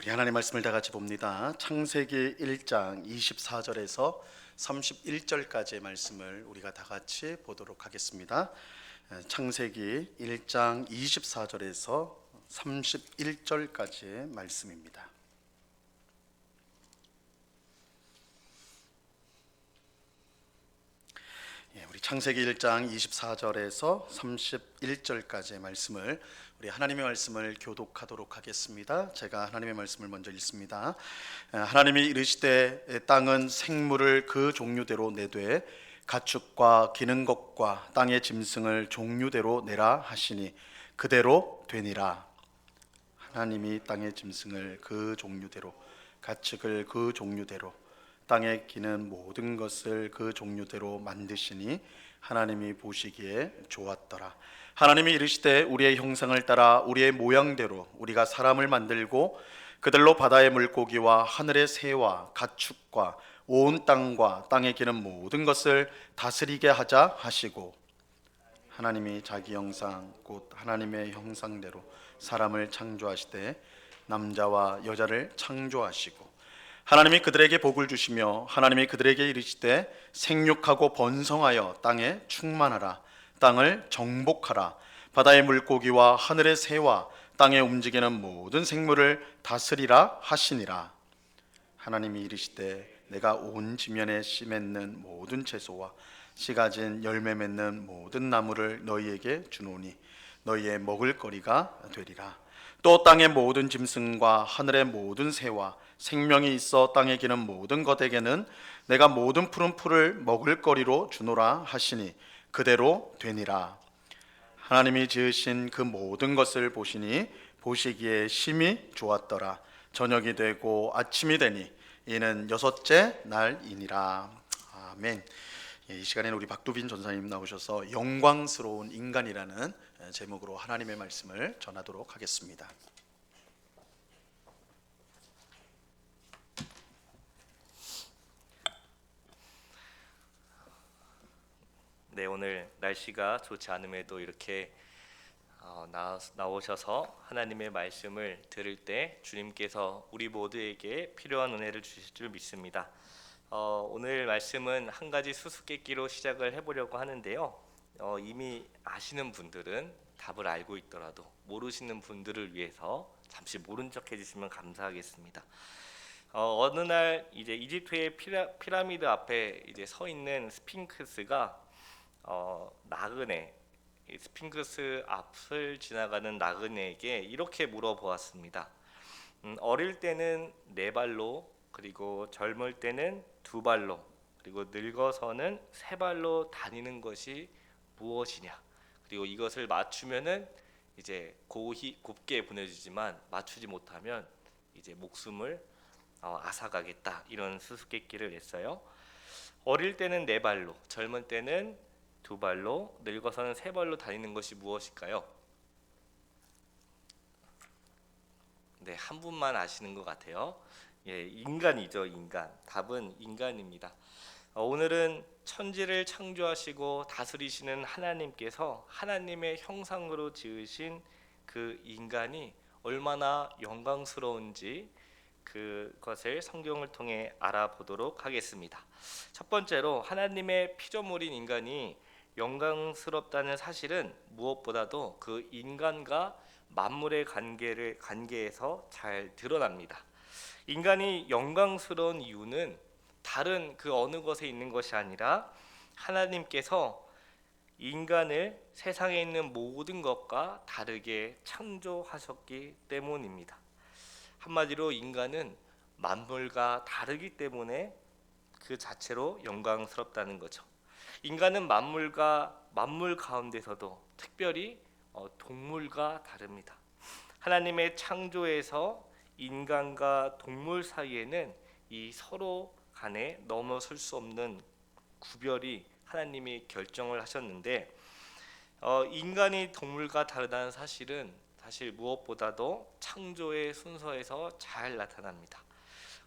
우리 하나님 말씀을 다 같이 봅니다. 창세기 1장 24절에서 31절까지의 말씀을 우리가 다 같이 보도록 하겠습니다. 창세기 1장 24절에서 31절까지의 말씀입니다. 우리 창세기 1장 24절에서 31절까지의 말씀을 우리 하나님의 말씀을 교독하도록 하겠습니다. 제가 하나님의 말씀을 먼저 읽습니다. 하나님이 이르시되 땅은 생물을 그 종류대로 내되 가축과 기는 것과 땅의 짐승을 종류대로 내라 하시니 그대로 되니라. 하나님이 땅의 짐승을 그 종류대로, 가축을 그 종류대로, 땅에 기는 모든 것을 그 종류대로 만드시니 하나님이 보시기에 좋았더라. 하나님이 이르시되 우리의 형상을 따라 우리의 모양대로 우리가 사람을 만들고 그들로 바다의 물고기와 하늘의 새와 가축과 온 땅과 땅에 기는 모든 것을 다스리게 하자 하시고, 하나님이 자기 형상 곧 하나님의 형상대로 사람을 창조하시되 남자와 여자를 창조하시고, 하나님이 그들에게 복을 주시며 하나님이 그들에게 이르시되 생육하고 번성하여 땅에 충만하라. 땅을 정복하라. 바다의 물고기와 하늘의 새와 땅에 움직이는 모든 생물을 다스리라 하시니라. 하나님이 이르시되 내가 온 지면에 씨 맺는 모든 채소와 씨 가진 열매 맺는 모든 나무를 너희에게 주노니 너희의 먹을 거리가 되리라. 또 땅의 모든 짐승과 하늘의 모든 새와 생명이 있어 땅에 기는 모든 것에게는 내가 모든 푸른 풀을 먹을 거리로 주노라 하시니 그대로 되니라. 하나님이 지으신 그 모든 것을 보시니 보시기에 심히 좋았더라. 저녁이 되고 아침이 되니 이는 여섯째 날이니라. 아멘. 이 시간에는 우리 박두빈 전사님 나오셔서 영광스러운 인간이라는 제목으로 하나님의 말씀을 전하도록 하겠습니다. 네, 오늘 날씨가 좋지 않음에도 이렇게 나오셔서 하나님의 말씀을 들을 때 주님께서 우리 모두에게 필요한 은혜를 주실 줄 믿습니다. 오늘 말씀은 한 가지 수수께끼로 시작을 해보려고 하는데요. 이미 아시는 분들은 답을 알고 있더라도 모르시는 분들을 위해서 잠시 모른 척 해주시면 감사하겠습니다. 어느 날 이제 이집트의 피라미드 앞에 이제 서 있는 스핑크스가 나그네, 스핑크스 앞을 지나가는 나그네에게 이렇게 물어보았습니다. 어릴 때는 네 발로, 그리고 젊을 때는 두 발로, 그리고 늙어서는 세 발로 다니는 것이 무엇이냐? 그리고 이것을 맞추면은 이제 곱게 보내주지만 맞추지 못하면 이제 목숨을 앗아가겠다, 이런 수수께끼를 냈어요. 어릴 때는 네 발로, 젊을 때는 두 발로, 늙어서는 세 발로 다니는 것이 무엇일까요? 네, 한 분만 아시는 것 같아요. 예, 인간이죠, 인간. 답은 인간입니다. 오늘은 천지를 창조하시고 다스리시는 하나님께서 하나님의 형상으로 지으신 그 인간이 얼마나 영광스러운지 그것을 성경을 통해 알아보도록 하겠습니다. 첫 번째로 하나님의 피조물인 인간이 영광스럽다는 사실은 무엇보다도 그 인간과 만물의 관계에서 잘 드러납니다. 인간이 영광스러운 이유는 다른 그 어느 것에 있는 것이 아니라 하나님께서 인간을 세상에 있는 모든 것과 다르게 창조하셨기 때문입니다. 한마디로 인간은 만물과 다르기 때문에 그 자체로 영광스럽다는 거죠. 인간은 만물 가운데서도 특별히 동물과 다릅니다. 하나님의 창조에서 인간과 동물 사이에는 이 서로 간에 넘어설 수 없는 구별이 하나님이 결정을 하셨는데, 인간이 동물과 다르다는 사실은 사실 무엇보다도 창조의 순서에서 잘 나타납니다.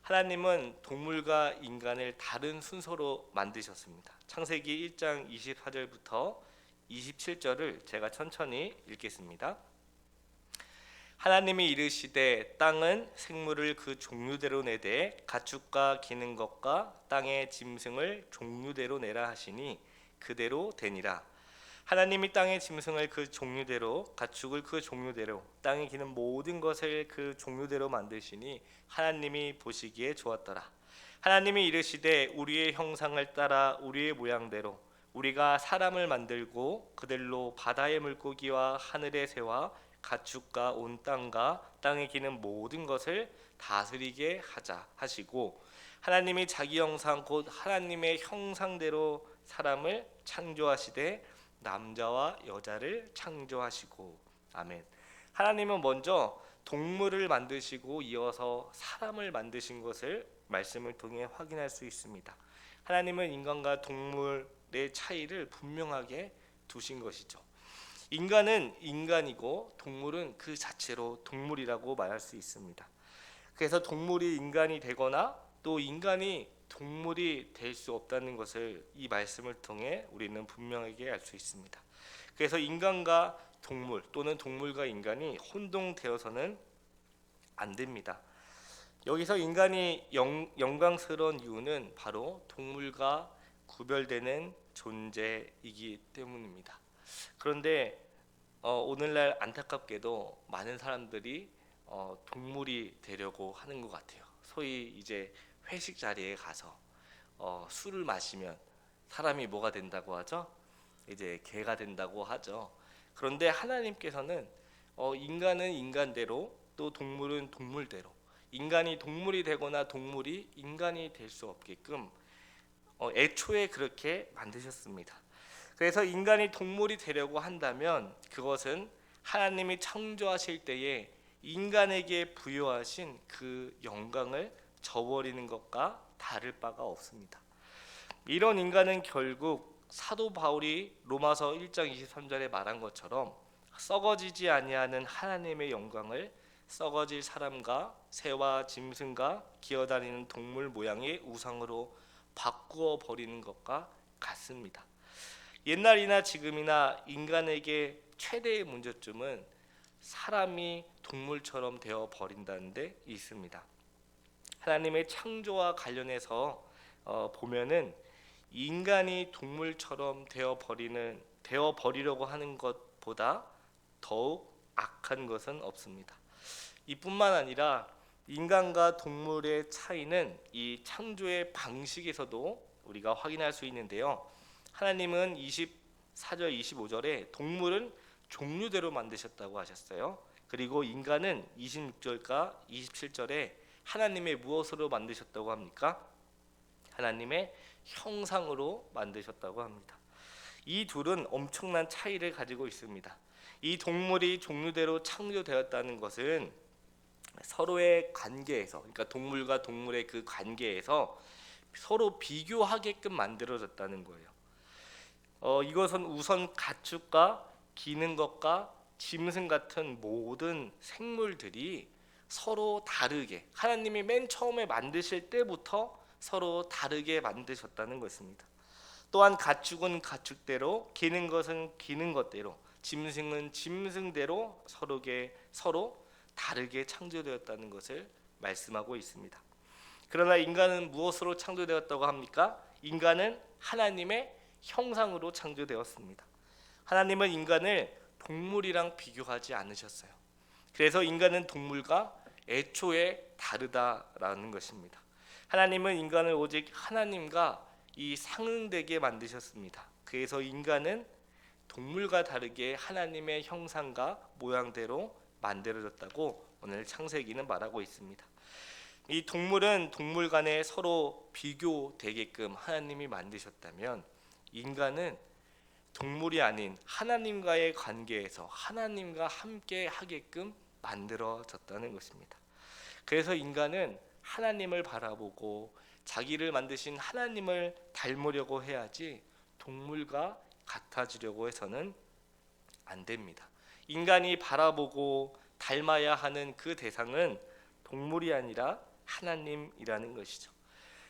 하나님은 동물과 인간을 다른 순서로 만드셨습니다. 창세기 1장 24절부터 27절을 제가 천천히 읽겠습니다. 하나님이 이르시되 땅은 생물을 그 종류대로 내되 가축과 기는 것과 땅의 짐승을 종류대로 내라 하시니 그대로 되니라. 하나님이 땅의 짐승을 그 종류대로 가축을 그 종류대로 땅에 기는 모든 것을 그 종류대로 만드시니 하나님이 보시기에 좋았더라. 하나님이 이르시되 우리의 형상을 따라 우리의 모양대로 우리가 사람을 만들고 그들로 바다의 물고기와 하늘의 새와 가축과 온 땅과 땅에 기는 모든 것을 다스리게 하자 하시고 하나님이 자기 형상 곧 하나님의 형상대로 사람을 창조하시되 남자와 여자를 창조하시고. 아멘. 하나님은 먼저 동물을 만드시고 이어서 사람을 만드신 것을 말씀을 통해 확인할 수 있습니다. 하나님은 인간과 동물의 차이를 분명하게 두신 것이죠. 인간은 인간이고 동물은 그 자체로 동물이라고 말할 수 있습니다. 그래서 동물이 인간이 되거나 또 인간이 동물이 될 수 없다는 것을 이 말씀을 통해 우리는 분명하게 알 수 있습니다. 그래서 인간과 동물 또는 동물과 인간이 혼동되어서는 안 됩니다. 여기서 인간이 영광스러운 이유는 바로 동물과 구별되는 존재이기 때문입니다. 그런데 오늘날 안타깝게도 많은 사람들이 동물이 되려고 하는 것 같아요. 소위 이제 회식 자리에 가서 술을 마시면 사람이 뭐가 된다고 하죠? 이제 개가 된다고 하죠. 그런데 하나님께서는 인간은 인간대로 또 동물은 동물대로 인간이 동물이 되거나 동물이 인간이 될 수 없게끔 애초에 그렇게 만드셨습니다. 그래서 인간이 동물이 되려고 한다면 그것은 하나님이 창조하실 때에 인간에게 부여하신 그 영광을 저버리는 것과 다를 바가 없습니다. 이런 인간은 결국 사도 바울이 로마서 1장 23절에 말한 것처럼 썩어지지 아니하는 하나님의 영광을 썩어질 사람과 새와 짐승과 기어다니는 동물 모양의 우상으로 바꾸어 버리는 것과 같습니다. 옛날이나 지금이나 인간에게 최대의 문제점은 사람이 동물처럼 되어 버린다는 데 있습니다. 하나님의 창조와 관련해서 보면은 인간이 동물처럼 되어 버리려고 하는 것보다 더욱 악한 것은 없습니다. 이뿐만 아니라 인간과 동물의 차이는 이 창조의 방식에서도 우리가 확인할 수 있는데요. 하나님은 24절 25절에 동물은 종류대로 만드셨다고 하셨어요. 그리고 인간은 26절과 27절에 하나님의 무엇으로 만드셨다고 합니까? 하나님의 형상으로 만드셨다고 합니다. 이 둘은 엄청난 차이를 가지고 있습니다. 이 동물이 종류대로 창조되었다는 것은 서로의 관계에서, 그러니까 동물과 동물의 그 관계에서 서로 비교하게끔 만들어졌다는 거예요. 이것은 우선 가축과 기는 것과 짐승 같은 모든 생물들이 서로 다르게 하나님이 맨 처음에 만드실 때부터 서로 다르게 만드셨다는 것입니다. 또한 가축은 가축대로, 기는 것은 기는 것대로, 짐승은 짐승대로 서로 다르게 창조되었다는 것을 말씀하고 있습니다. 그러나 인간은 무엇으로 창조되었다고 합니까? 인간은 하나님의 형상으로 창조되었습니다. 하나님은 인간을 동물이랑 비교하지 않으셨어요. 그래서 인간은 동물과 애초에 다르다라는 것입니다. 하나님은 인간을 오직 하나님과 이 상응되게 만드셨습니다. 그래서 인간은 동물과 다르게 하나님의 형상과 모양대로 만들어졌다고 오늘 창세기는 말하고 있습니다. 이 동물은 동물 간에 서로 비교되게끔 하나님이 만드셨다면 인간은 동물이 아닌 하나님과의 관계에서 하나님과 함께 하게끔 만들어졌다는 것입니다. 그래서 인간은 하나님을 바라보고 자기를 만드신 하나님을 닮으려고 해야지 동물과 같아지려고 해서는 안 됩니다. 인간이 바라보고 닮아야 하는 그 대상은 동물이 아니라 하나님이라는 것이죠.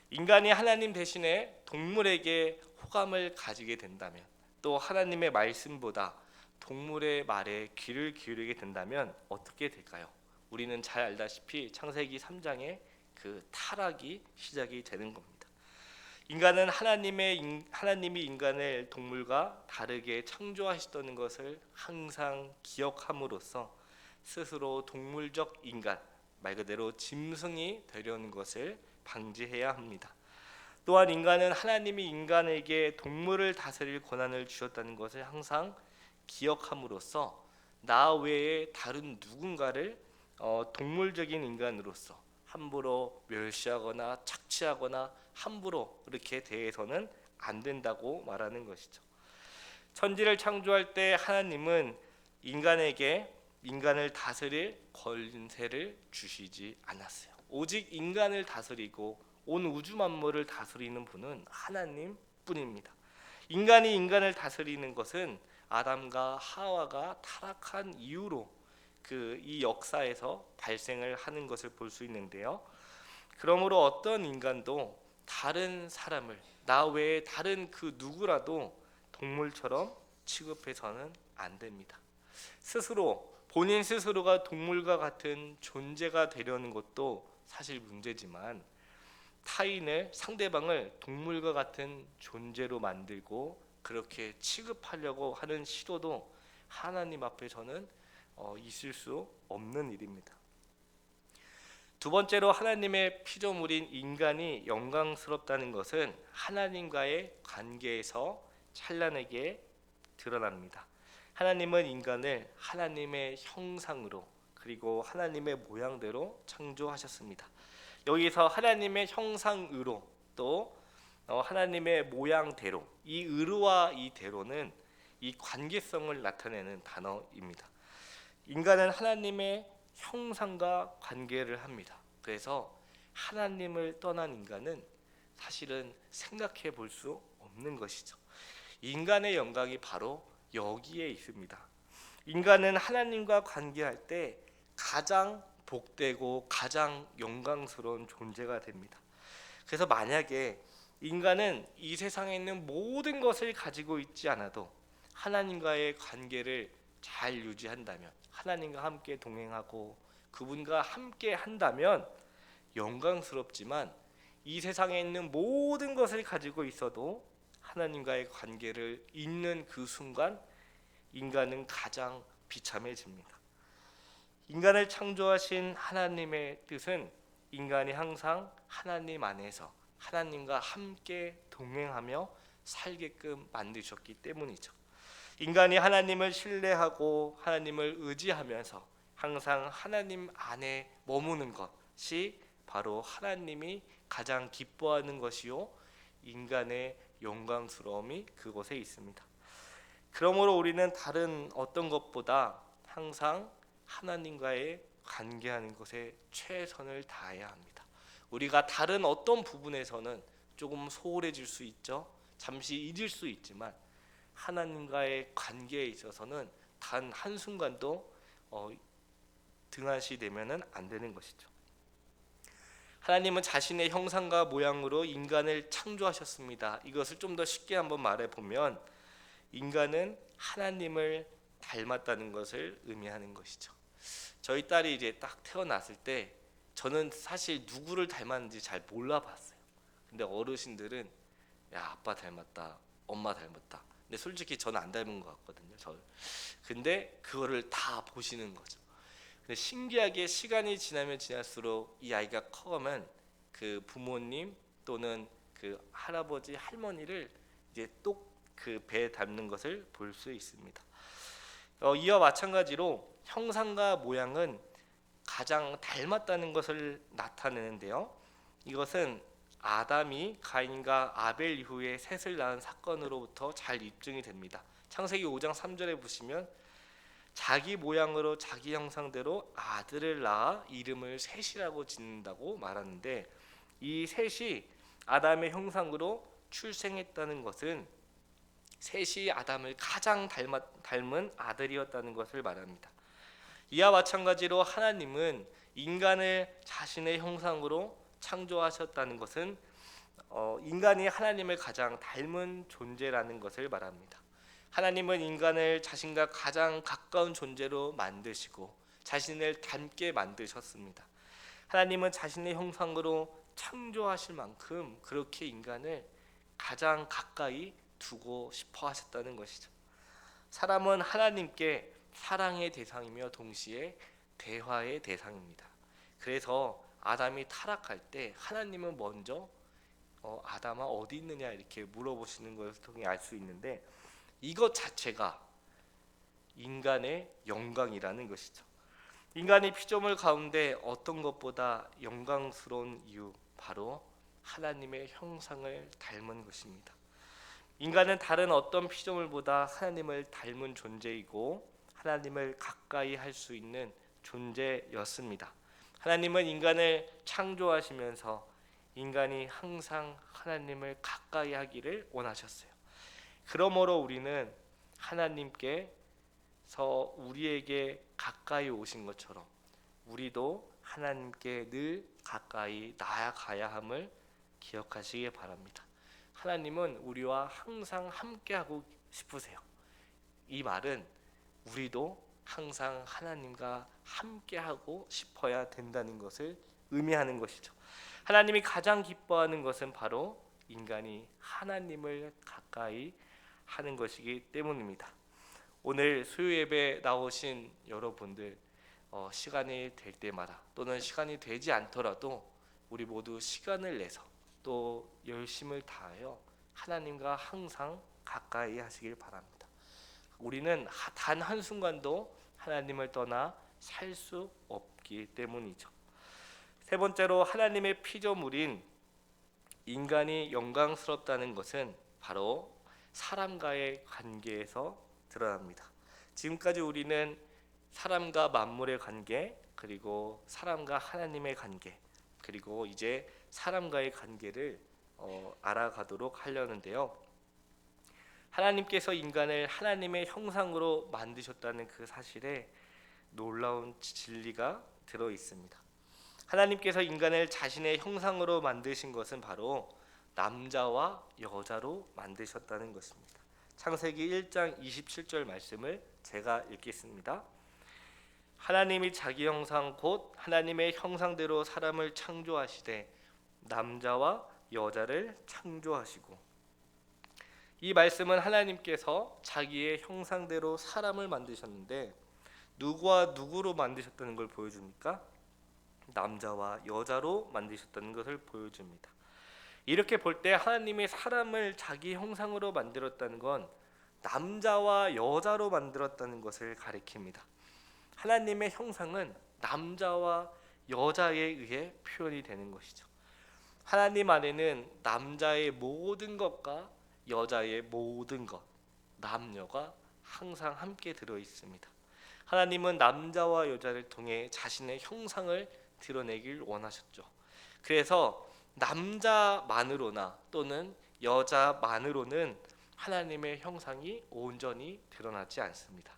인간이 하나님 대신에 동물에게 호감을 가지게 된다면 또 하나님의 말씀보다 동물의 말에 귀를 기울이게 된다면 어떻게 될까요? 우리는 잘 알다시피 창세기 3장에 그 타락이 시작이 되는 겁니다. 인간은 하나님이 인간을 동물과 다르게 창조하셨다는 것을 항상 기억함으로써 스스로 동물적 인간, 말 그대로 짐승이 되려는 것을 방지해야 합니다. 또한 인간은 하나님이 인간에게 동물을 다스릴 권한을 주셨다는 것을 항상 기억함으로써 나 외에 다른 누군가를 동물적인 인간으로서 함부로 멸시하거나 착취하거나 함부로 이렇게 대해서는 안 된다고 말하는 것이죠. 천지를 창조할 때 하나님은 인간에게 인간을 다스릴 권세를 주시지 않았어요. 오직 인간을 다스리고 온 우주 만물을 다스리는 분은 하나님뿐입니다. 인간이 인간을 다스리는 것은 아담과 하와가 타락한 이후로 이 역사에서 발생을 하는 것을 볼 수 있는데요. 그러므로 어떤 인간도 다른 사람을 나 외에 다른 그 누구라도 동물처럼 취급해서는 안 됩니다. 본인 스스로가 동물과 같은 존재가 되려는 것도 사실 문제지만 상대방을 동물과 같은 존재로 만들고 그렇게 취급하려고 하는 시도도 하나님 앞에서는 있을 수 없는 일입니다. 두 번째로 하나님의 피조물인 인간이 영광스럽다는 것은 하나님과의 관계에서 찬란하게 드러납니다. 하나님은 인간을 하나님의 형상으로 그리고 하나님의 모양대로 창조하셨습니다. 여기서 하나님의 형상으로 또 하나님의 모양대로, 이 의로와 이 대로는 이 관계성을 나타내는 단어입니다. 인간은 하나님의 형상과 관계를 합니다. 그래서 하나님을 떠난 인간은 사실은 생각해 볼 수 없는 것이죠. 인간의 영광이 바로 여기에 있습니다. 인간은 하나님과 관계할 때 가장 복되고 가장 영광스러운 존재가 됩니다. 그래서 만약에 인간은 이 세상에 있는 모든 것을 가지고 있지 않아도 하나님과의 관계를 잘 유지한다면, 하나님과 함께 동행하고 그분과 함께 한다면 영광스럽지만, 이 세상에 있는 모든 것을 가지고 있어도 하나님과의 관계를 잃는 그 순간 인간은 가장 비참해집니다. 인간을 창조하신 하나님의 뜻은 인간이 항상 하나님 안에서 하나님과 함께 동행하며 살게끔 만드셨기 때문이죠. 인간이 하나님을 신뢰하고 하나님을 의지하면서 항상 하나님 안에 머무는 것이 바로 하나님이 가장 기뻐하는 것이요, 인간의 영광스러움이 그곳에 있습니다. 그러므로 우리는 다른 어떤 것보다 항상 하나님과의 관계하는 것에 최선을 다해야 합니다. 우리가 다른 어떤 부분에서는 조금 소홀해질 수 있죠. 잠시 잊을 수 있지만 하나님과의 관계에 있어서는 단 한순간도 등한시되면은 안 되는 것이죠. 하나님은 자신의 형상과 모양으로 인간을 창조하셨습니다. 이것을 좀 더 쉽게 한번 말해 보면 인간은 하나님을 닮았다는 것을 의미하는 것이죠. 저희 딸이 이제 딱 태어났을 때 저는 사실 누구를 닮았는지 잘 몰라봤어요. 근데 어르신들은 야, 아빠 닮았다, 엄마 닮았다. 근데 솔직히 저는 안 닮은 것 같거든요. 근데 그거를 다 보시는 거죠. 근데 신기하게 시간이 지나면 지날수록 이 아이가 커가면 그 부모님 또는 그 할아버지 할머니를 이제 또 그 배에 닮는 것을 볼 수 있습니다. 이와 마찬가지로 형상과 모양은 가장 닮았다는 것을 나타내는데요. 이것은 아담이 가인과 아벨 이후에 셋을 낳은 사건으로부터 잘 입증이 됩니다. 창세기 5장 3절에 보시면 자기 모양으로 자기 형상대로 아들을 낳아 이름을 셋이라고 짓는다고 말하는데, 이 셋이 아담의 형상으로 출생했다는 것은 셋이 아담을 가장 닮은 아들이었다는 것을 말합니다. 이와 마찬가지로 하나님은 인간을 자신의 형상으로 창조하셨다는 것은 인간이 하나님을 가장 닮은 존재라는 것을 말합니다. 하나님은 인간을 자신과 가장 가까운 존재로 만드시고 자신을 닮게 만드셨습니다. 하나님은 자신의 형상으로 창조하실 만큼 그렇게 인간을 가장 가까이 두고 싶어 하셨다는 것이죠. 사람은 하나님께 사랑의 대상이며 동시에 대화의 대상입니다. 그래서 아담이 타락할 때 하나님은 먼저 아담아 어디 있느냐 이렇게 물어보시는 것을 통해 알 수 있는데, 이것 자체가 인간의 영광이라는 것이죠. 인간이 피조물 가운데 어떤 것보다 영광스러운 이유, 바로 하나님의 형상을 닮은 것입니다. 인간은 다른 어떤 피조물보다 하나님을 닮은 존재이고 하나님을 가까이 할 수 있는 존재였습니다. 하나님은 인간을 창조하시면서 인간이 항상 하나님을 가까이 하기를 원하셨어요. 그러므로 우리는 하나님께서 우리에게 가까이 오신 것처럼 우리도 하나님께 늘 가까이 나아가야 함을 기억하시기 바랍니다. 하나님은 우리와 항상 함께하고 싶으세요. 이 말은 우리도 항상 하나님과 함께하고 싶어야 된다는 것을 의미하는 것이죠. 하나님이 가장 기뻐하는 것은 바로 인간이 하나님을 가까이 하는 것이기 때문입니다. 오늘 수요 예배 나오신 여러분들, 시간이 될 때마다 또는 시간이 되지 않더라도 우리 모두 시간을 내서 또 열심을 다하여 하나님과 항상 가까이 하시길 바랍니다. 우리는 단 한순간도 하나님을 떠나 살 수 없기 때문이죠. 세 번째로, 하나님의 피조물인 인간이 영광스럽다는 것은 바로 사람과의 관계에서 드러납니다. 지금까지 우리는 사람과 만물의 관계, 그리고 사람과 하나님의 관계, 그리고 이제 사람과의 관계를 알아가도록 하려는데요. 하나님께서 인간을 하나님의 형상으로 만드셨다는 그 사실에 놀라운 진리가 들어 있습니다. 하나님께서 인간을 자신의 형상으로 만드신 것은 바로 남자와 여자로 만드셨다는 것입니다. 창세기 1장 27절 말씀을 제가 읽겠습니다. 하나님이 자기 형상 곧 하나님의 형상대로 사람을 창조하시되 남자와 여자를 창조하시고. 이 말씀은 하나님께서 자기의 형상대로 사람을 만드셨는데 누구와 누구로 만드셨다는 걸 보여줍니까? 남자와 여자로 만드셨다는 것을 보여줍니다. 이렇게 볼 때 하나님이 사람을 자기 형상으로 만들었다는 건 남자와 여자로 만들었다는 것을 가리킵니다. 하나님의 형상은 남자와 여자에 의해 표현이 되는 것이죠. 하나님 안에는 남자의 모든 것과 여자의 모든 것, 남녀가 항상 함께 들어 있습니다. 하나님은 남자와 여자를 통해 자신의 형상을 드러내길 원하셨죠. 그래서 남자만으로나 또는 여자만으로는 하나님의 형상이 온전히 드러나지 않습니다.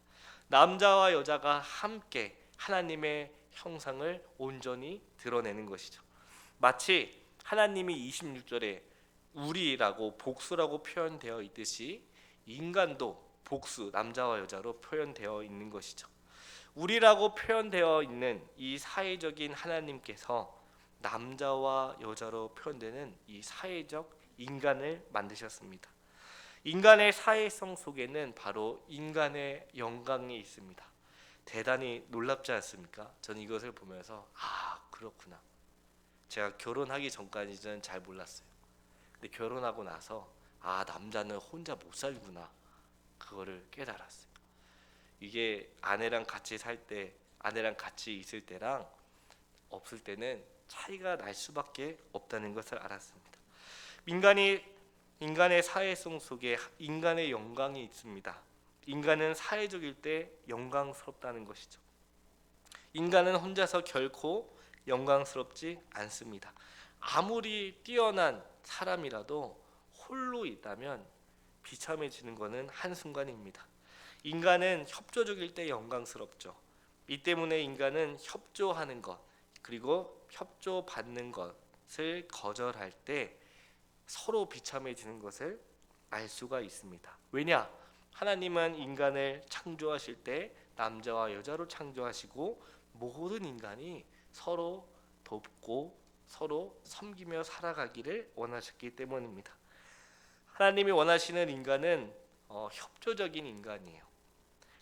남자와 여자가 함께 하나님의 형상을 온전히 드러내는 것이죠. 마치 하나님이 26절에 우리라고 복수라고 표현되어 있듯이 인간도 복수, 남자와 여자로 표현되어 있는 것이죠. 우리라고 표현되어 있는 이 사회적인 하나님께서 남자와 여자로 표현되는 이 사회적 인간을 만드셨습니다. 인간의 사회성 속에는 바로 인간의 영광이 있습니다. 대단히 놀랍지 않습니까? 저는 이것을 보면서 그렇구나. 제가 결혼하기 전까지는 잘 몰랐어요. 근데 결혼하고 나서 남자는 혼자 못 살구나, 그거를 깨달았어요. 이게 아내랑 같이 살 때, 아내랑 같이 있을 때랑 없을 때는 차이가 날 수밖에 없다는 것을 알았습니다. 인간의 사회성 속에 인간의 영광이 있습니다. 인간은 사회적일 때 영광스럽다는 것이죠. 인간은 혼자서 결코 영광스럽지 않습니다. 아무리 뛰어난 사람이라도 홀로 있다면 비참해지는 것은 한순간입니다. 인간은 협조적일 때 영광스럽죠. 이 때문에 인간은 협조하는 것, 그리고 협조받는 것을 거절할 때 서로 비참해지는 것을 알 수가 있습니다. 왜냐? 하나님은 인간을 창조하실 때 남자와 여자로 창조하시고 모든 인간이 서로 돕고 서로 섬기며 살아가기를 원하셨기 때문입니다. 하나님이 원하시는 인간은 협조적인 인간이에요.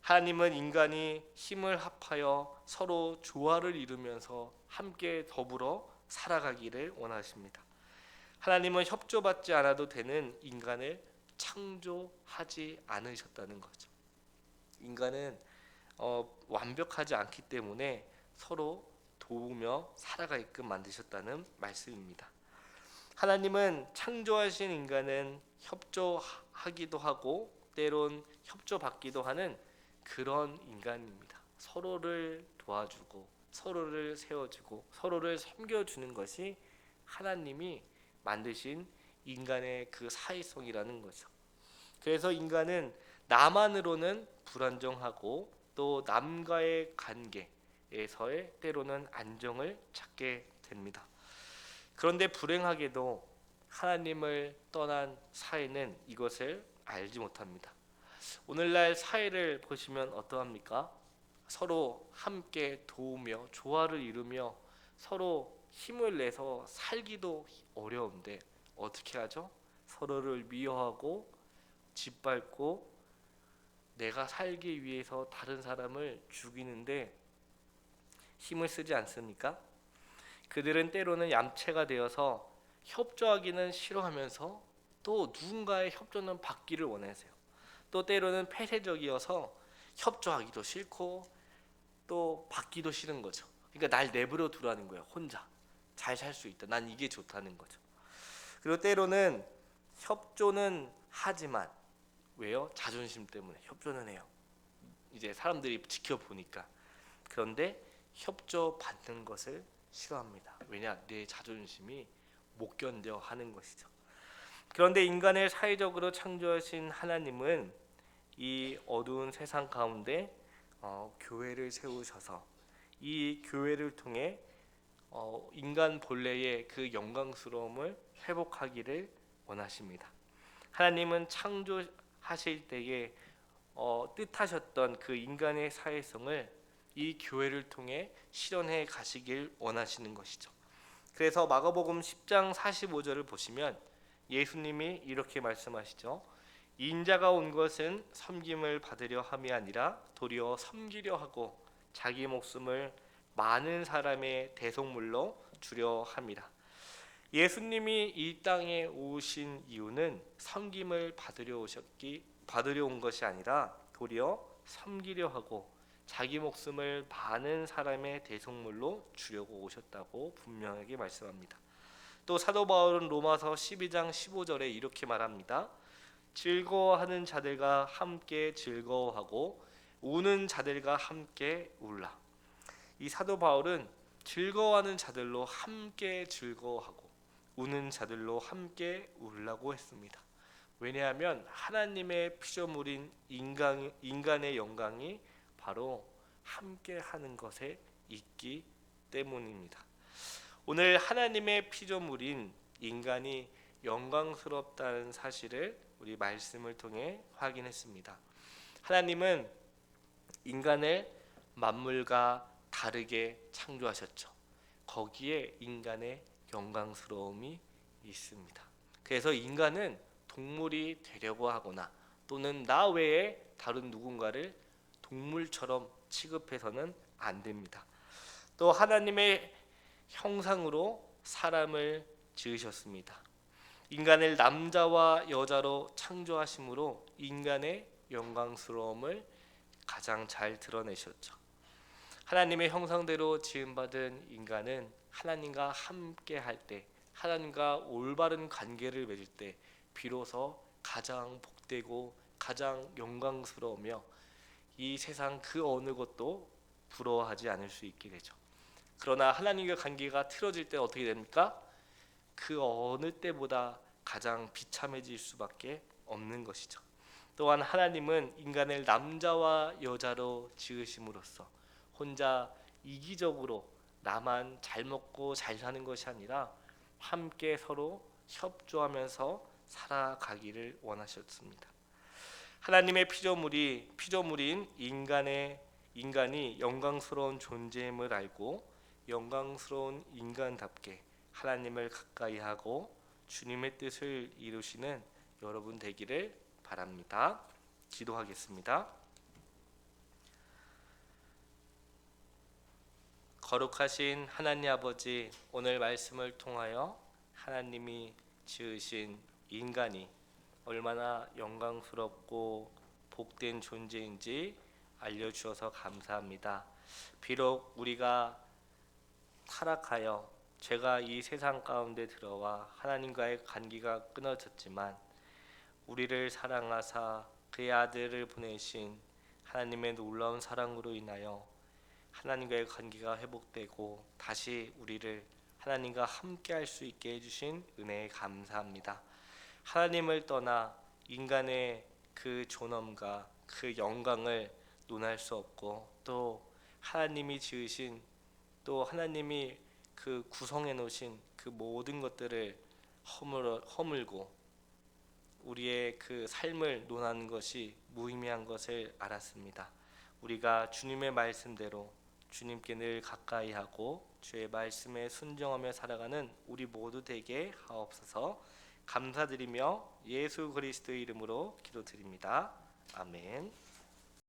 하나님은 인간이 힘을 합하여 서로 조화를 이루면서 함께 더불어 살아가기를 원하십니다. 하나님은 협조받지 않아도 되는 인간을 창조하지 않으셨다는 거죠. 인간은 완벽하지 않기 때문에 서로 도우며 살아가게끔 만드셨다는 말씀입니다. 하나님은 창조하신 인간은 협조하기도 하고 때론 협조받기도 하는 그런 인간입니다. 서로를 도와주고 서로를 세워주고 서로를 섬겨주는 것이 하나님이 만드신 인간의 그 사회성이라는 거죠. 그래서 인간은 나만으로는 불안정하고 또 남과의 관계에서의 때로는 안정을 찾게 됩니다. 그런데 불행하게도 하나님을 떠난 사회는 이것을 알지 못합니다. 오늘날 사회를 보시면 어떠합니까? 서로 함께 도우며 조화를 이루며 서로 힘을 내서 살기도 어려운데 어떻게 하죠? 서로를 미워하고 짓밟고 내가 살기 위해서 다른 사람을 죽이는데 힘을 쓰지 않습니까? 그들은 때로는 얌체가 되어서 협조하기는 싫어하면서 또 누군가의 협조는 받기를 원하세요. 또 때로는 폐쇄적이어서 협조하기도 싫고 또 받기도 싫은 거죠. 그러니까 날 내버려 두라는 거예요. 혼자 잘 살 수 있다. 난 이게 좋다는 거죠. 그리고 때로는 협조는 하지만 왜요? 자존심 때문에 협조는 해요. 이제 사람들이 지켜보니까. 그런데 협조 받는 것을 싫어합니다. 왜냐? 내 자존심이 못 견뎌 하는 것이죠. 그런데 인간을 사회적으로 창조하신 하나님은 이 어두운 세상 가운데 교회를 세우셔서 이 교회를 통해 인간 본래의 그 영광스러움을 회복하기를 원하십니다. 하나님은 창조하실 때에 뜻하셨던 그 인간의 사회성을 이 교회를 통해 실현해 가시길 원하시는 것이죠. 그래서 마가복음 10장 45절을 보시면 예수님이 이렇게 말씀하시죠. 인자가 온 것은 섬김을 받으려 함이 아니라 도리어 섬기려 하고 자기 목숨을 많은 사람의 대속물로 주려 함이라. 예수님이 이 땅에 오신 이유는 섬김을 받으려 온 것이 아니라 도리어 섬기려 하고 자기 목숨을 많은 사람의 대속물로 주려고 오셨다고 분명하게 말씀합니다. 또 사도 바울은 로마서 12장 15절에 이렇게 말합니다. 즐거워하는 자들과 함께 즐거워하고 우는 자들과 함께 울라. 이 사도 바울은 즐거워하는 자들로 함께 즐거워하고 우는 자들로 함께 울라고 했습니다. 왜냐하면 하나님의 피조물인 인간의 영광이 바로 함께 하는 것에 있기 때문입니다. 오늘 하나님의 피조물인 인간이 영광스럽다는 사실을 우리 말씀을 통해 확인했습니다. 하나님은 인간을 만물과 다르게 창조하셨죠. 거기에 인간의 영광스러움이 있습니다. 그래서 인간은 동물이 되려고 하거나 또는 나 외에 다른 누군가를 동물처럼 취급해서는 안 됩니다. 또 하나님의 형상으로 사람을 지으셨습니다. 인간을 남자와 여자로 창조하심으로 인간의 영광스러움을 가장 잘 드러내셨죠. 하나님의 형상대로 지음받은 인간은 하나님과 함께 할 때, 하나님과 올바른 관계를 맺을 때 비로소 가장 복되고 가장 영광스러우며 이 세상 그 어느 것도 부러워하지 않을 수 있게 되죠. 그러나 하나님과 관계가 틀어질 때 어떻게 됩니까? 그 어느 때보다 가장 비참해질 수밖에 없는 것이죠. 또한 하나님은 인간을 남자와 여자로 지으심으로써 혼자 이기적으로 나만 잘 먹고 잘 사는 것이 아니라 함께 서로 협조하면서 살아가기를 원하셨습니다. 하나님의 피조물인 인간이 영광스러운 존재임을 알고 영광스러운 인간답게 하나님을 가까이하고 주님의 뜻을 이루시는 여러분 되기를 바랍니다. 기도하겠습니다. 거룩하신 하나님 아버지, 오늘 말씀을 통하여 하나님이 지으신 인간이 얼마나 영광스럽고 복된 존재인지 알려주셔서 감사합니다. 비록 우리가 타락하여 죄가 이 세상 가운데 들어와 하나님과의 관계가 끊어졌지만 우리를 사랑하사 그의 아들을 보내신 하나님의 놀라운 사랑으로 인하여 하나님과의 관계가 회복되고 다시 우리를 하나님과 함께 할 수 있게 해주신 은혜에 감사합니다. 하나님을 떠나 인간의 그 존엄과 그 영광을 논할 수 없고 또 하나님이 지으신 또 하나님이 그 구성해 놓으신 그 모든 것들을 허물고 우리의 그 삶을 논하는 것이 무의미한 것을 알았습니다. 우리가 주님의 말씀대로 주님께 늘 가까이 하고 주의 말씀에 순종하며 살아가는 우리 모두 되게 하옵소서. 감사드리며 예수 그리스도의 이름으로 기도드립니다. 아멘.